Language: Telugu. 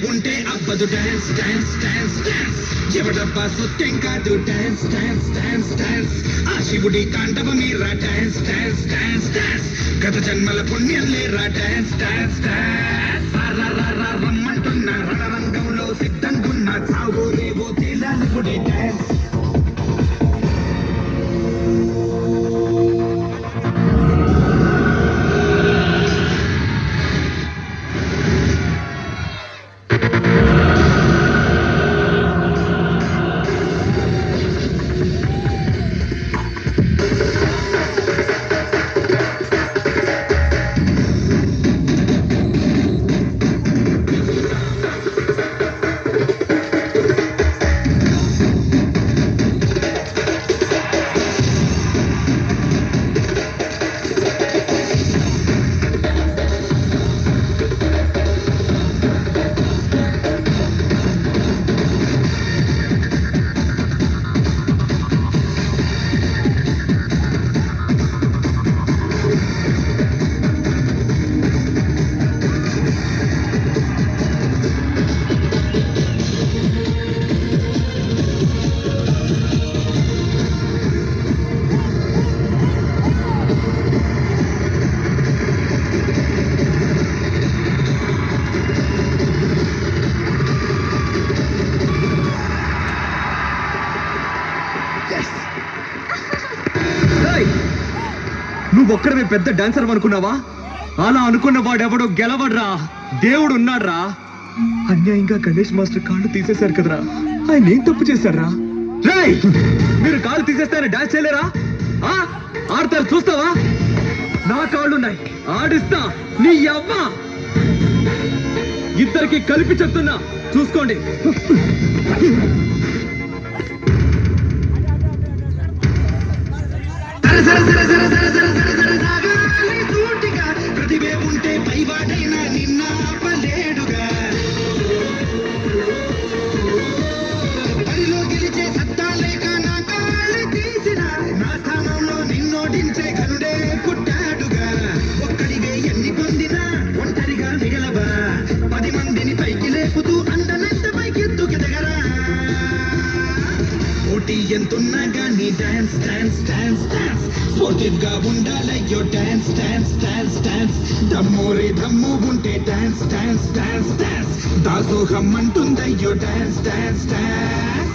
ఉంటే అబ్బదు డాన్స్ డాన్స్ డాన్స్ డాన్స్ ఎవడబ్బా సొత్తెం కాదు డాన్స్ డాన్స్ డాన్స్ డాన్స్ ఆ శివుడి తాండవ మీరా డాన్స్ డాన్స్ డాన్స్ డాన్స్ గత జన్మల పుణ్యం లేరా డాన్స్ డాన్స్ డాన్స్ రమ్మంటున్న రణరంగంలో సిద్ధంగున్న చావో రేవో తేలాలి గుడే డాన్స్ నువ్వొక్కడమే పెద్ద డాన్సర్ అనుకున్నావా? అలా అనుకున్న వాడెవడో గెలవడ్రా, దేవుడు ఉన్నాడ్రా. అన్యాయంగా గణేష్ మాస్టర్ కాళ్ళు తీసేశారు కదరా, ఆయన ఏం తప్పు చేశారా? రేయ్, మీరు కాళ్ళు తీసేస్తారని డాన్స్ చేయలేరా? ఆడతారు చూస్తావా? నా కాళ్ళున్నాయి, ఆడిస్తా నీ అవ్వ. ఇద్దరికి కలిపి చెప్తున్నా, చూసుకోండి. ప్రతిభే ఉంటే పైవాడైనా నిన్న ఆపలేడుగా బరిలో గెలిచే సత్తా లేక నా కాళ్ళు తీసిన నా స్థానంలో నిన్నోడించే ఘనుడే పుట్టాడుగా ఒక్కడిగే ఎన్ని పొందినా ఒంటరిగా మిగలవా 10 మందిని పైకి లేపుతూ అండనెత్త పైకెత్తుకెదగరా పోటీ ఎంతున్నా గానీ dance dance dance dance sportive గా ఉండాలయ్యో డాన్స్ డాన్స్ డాన్స్ డాన్స్ దమ్మోరే దమ్ము ఉంటే డాన్స్ డాన్స్ డాన్స్ డాన్స్ దాసోహం అంటుందయ్యో డాన్స్ డాన్స్ డాన్స్